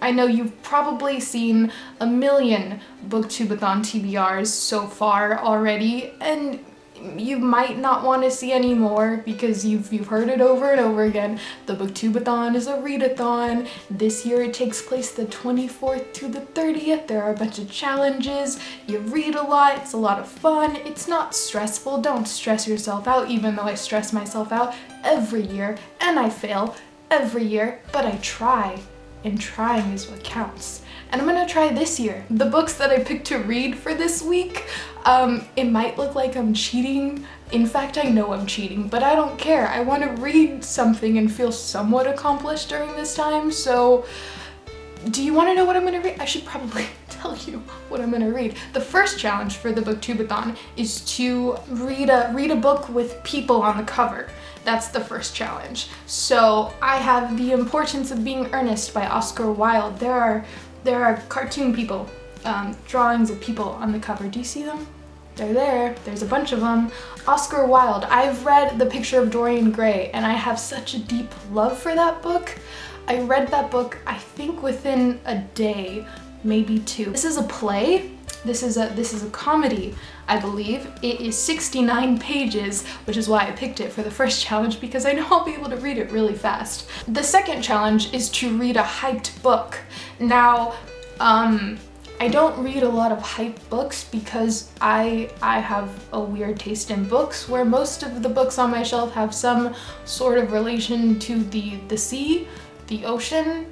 I know you've probably seen a million Booktubeathon TBRs so far already, and you might not want to see any more because you've heard it over and over again. The Booktubeathon is a readathon. This year it takes place the 24th to the 30th. There are a bunch of challenges. You read a lot. It's a lot of fun. It's not stressful. Don't stress yourself out, even though I stress myself out every year and I fail every year, but I try, and trying is what counts. And I'm gonna try this year. The books that I picked to read for this week, it might look like I'm cheating. In fact, I know I'm cheating, but I don't care. I want to read something and feel somewhat accomplished during this time, so do you want to know what I'm gonna read? I should probably tell you what I'm gonna read. The first challenge for the Booktubeathon is to read a book with people on the cover. That's the first challenge. So I have The Importance of Being Ernest by Oscar Wilde. There are cartoon people, drawings of people on the cover. Do you see them? They're there. There's a bunch of them. Oscar Wilde. I've read The Picture of Dorian Gray, and I have such a deep love for that book. I read that book, I think, within a day, maybe two. This is a play. This is a comedy, I believe. It is 69 pages, which is why I picked it for the first challenge, because I know I'll be able to read it really fast. The second challenge is to read a hyped book. Now, I don't read a lot of hype books because I have a weird taste in books, where most of the books on my shelf have some sort of relation to the sea, the ocean.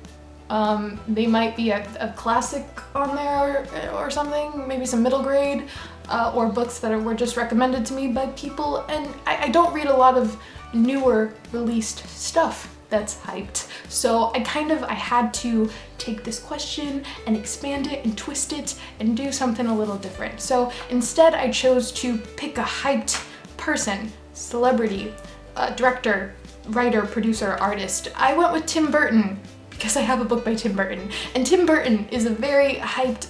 They might be a classic on there or something, maybe some middle grade, or books that were just recommended to me by people, and I don't read a lot of newer released stuff that's hyped. So I had to take this question and expand it and twist it and do something a little different. So instead I chose to pick a hyped person, celebrity, director, writer, producer, artist. I went with Tim Burton because I have a book by Tim Burton, and Tim Burton is a very hyped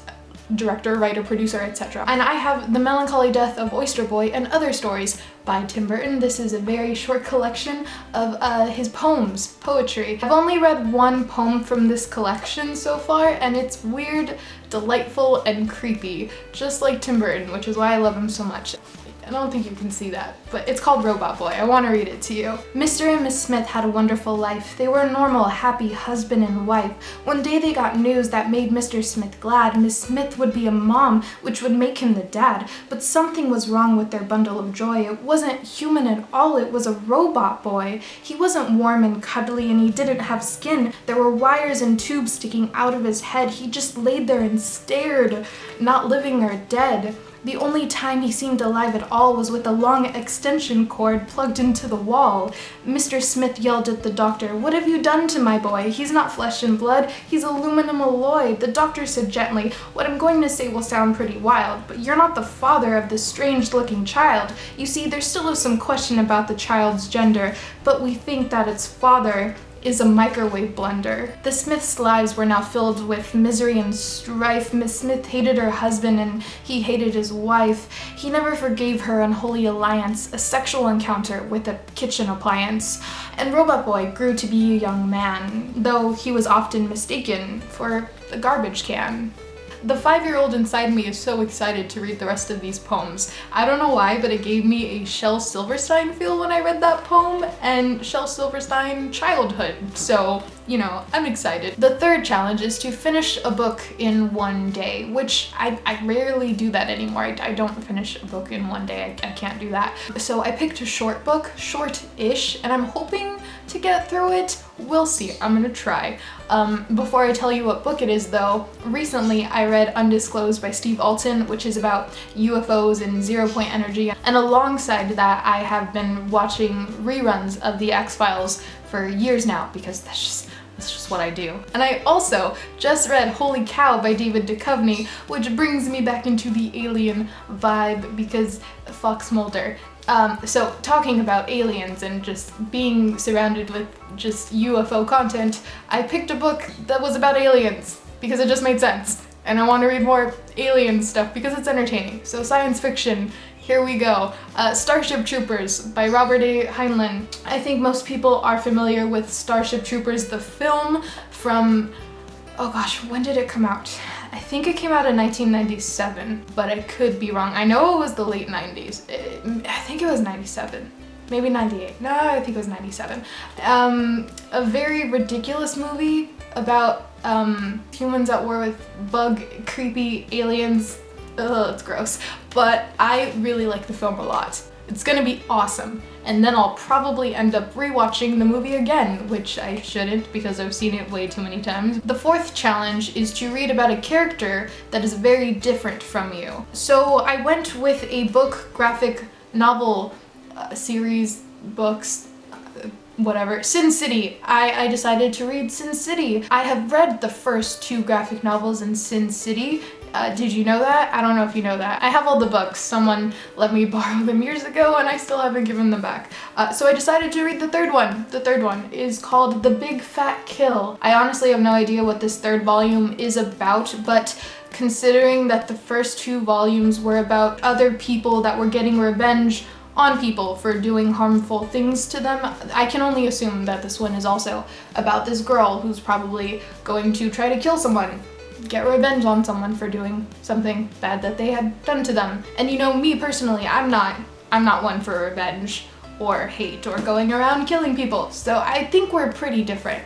director, writer, producer, etc. And I have The Melancholy Death of Oyster and Other Stories by Tim Burton. This is a very short collection of his poems, poetry. I've only read one poem from this collection so far, and it's weird, delightful, and creepy, just like Tim Burton, which is why I love him so much. I don't think you can see that, but it's called Robot Boy. I want to read it to you. Mr. and Miss Smith had a wonderful life. They were a normal, happy husband and wife. One day they got news that made Mr. Smith glad. Miss Smith would be a mom, which would make him the dad. But something was wrong with their bundle of joy. It wasn't human at all. It was a robot boy. He wasn't warm and cuddly, and he didn't have skin. There were wires and tubes sticking out of his head. He just laid there and stared, not living or dead. The only time he seemed alive at all was with a long extension cord plugged into the wall. Mr. Smith yelled at the doctor, "What have you done to my boy? He's not flesh and blood, he's aluminum alloy." The doctor said gently, "What I'm going to say will sound pretty wild, but you're not the father of this strange-looking child. You see, there still is some question about the child's gender, but we think that its father is a microwave blender." The Smiths' lives were now filled with misery and strife. Miss Smith hated her husband and he hated his wife. He never forgave her unholy alliance, a sexual encounter with a kitchen appliance. And Robot Boy grew to be a young man, though he was often mistaken for a garbage can. The 5-year-old inside me is so excited to read the rest of these poems. I don't know why, but it gave me a Shel Silverstein feel when I read that poem, and Shel Silverstein childhood, so, you know, I'm excited. The third challenge is to finish a book in one day, which I rarely do that anymore. I don't finish a book in one day, I can't do that. So I picked a short book, short-ish, and I'm hoping to get through it. We'll see, I'm gonna try. Before I tell you what book it is though, recently I read Undisclosed by Steve Alton, which is about UFOs and zero-point energy, and alongside that I have been watching reruns of The X-Files for years now, because that's just what I do. And I also just read Holy Cow by David Duchovny, which brings me back into the alien vibe because Fox Mulder. So talking about aliens and just being surrounded with just UFO content, I picked a book that was about aliens because it just made sense. And I want to read more alien stuff because it's entertaining. So science fiction, here we go. Starship Troopers by Robert A. Heinlein. I think most people are familiar with Starship Troopers, the film, from Oh gosh, when did it come out? I think it came out in 1997, but I could be wrong. I know it was the late 90s. I think it was 97. Maybe 98. No, I think it was 97. A very ridiculous movie about humans at war with bug, creepy aliens. Ugh, it's gross. But I really like the film a lot. It's gonna be awesome. And then I'll probably end up rewatching the movie again, which I shouldn't because I've seen it way too many times. The fourth challenge is to read about a character that is very different from you. So I went with a book, graphic novel series, books, whatever, Sin City. I decided to read Sin City. I have read the first 2 graphic novels in Sin City. Did you know that? I don't know if you know that. I have all the books. Someone let me borrow them years ago and I still haven't given them back. So I decided to read the third one. The third one is called The Big Fat Kill. I honestly have no idea what this 3rd volume is about, but considering that the first 2 volumes were about other people that were getting revenge on people for doing harmful things to them, I can only assume that this one is also about this girl who's probably going to try to kill someone, get revenge on someone for doing something bad that they had done to them. And you know, me personally, I'm not one for revenge or hate or going around killing people. So I think we're pretty different,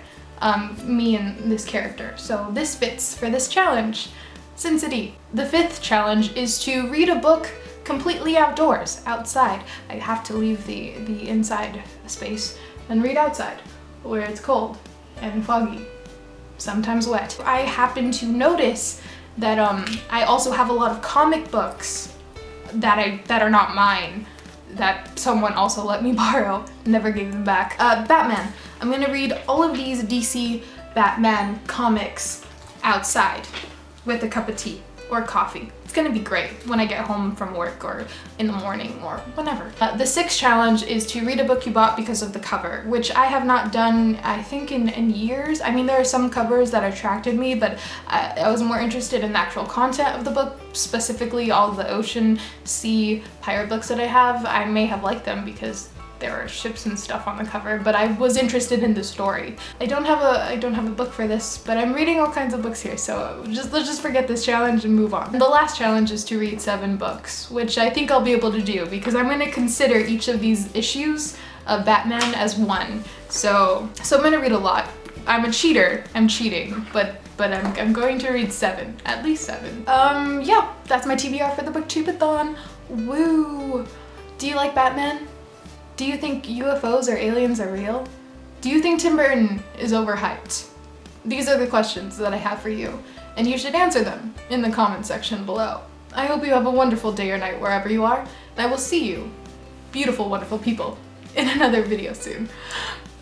me and this character. So this fits for this challenge. Sin City. The 5th challenge is to read a book completely outdoors, outside. I have to leave the inside space and read outside, where it's cold and foggy, sometimes wet. I happen to notice that I also have a lot of comic books that are not mine, that someone also let me borrow, never gave them back. Batman. I'm gonna read all of these DC Batman comics outside with a cup of tea or coffee. It's gonna be great when I get home from work or in the morning or whenever. The 6th challenge is to read a book you bought because of the cover, which I have not done, I think, in years. I mean, there are some covers that attracted me, but I was more interested in the actual content of the book, specifically all the ocean, sea, pirate books that I have. I may have liked them because there are ships and stuff on the cover, but I was interested in the story. I don't have a book for this, but I'm reading all kinds of books here, so let's just forget this challenge and move on. And the last challenge is to read 7 books, which I think I'll be able to do because I'm gonna consider each of these issues of Batman as one. So I'm gonna read a lot. I'm a cheater. I'm cheating, but I'm going to read 7, at least 7. Yeah, that's my TBR for the Booktubeathon. Woo! Do you like Batman? Do you think UFOs or aliens are real? Do you think Tim Burton is overhyped? These are the questions that I have for you, and you should answer them in the comment section below. I hope you have a wonderful day or night wherever you are, and I will see you, beautiful, wonderful people, in another video soon.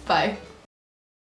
Bye.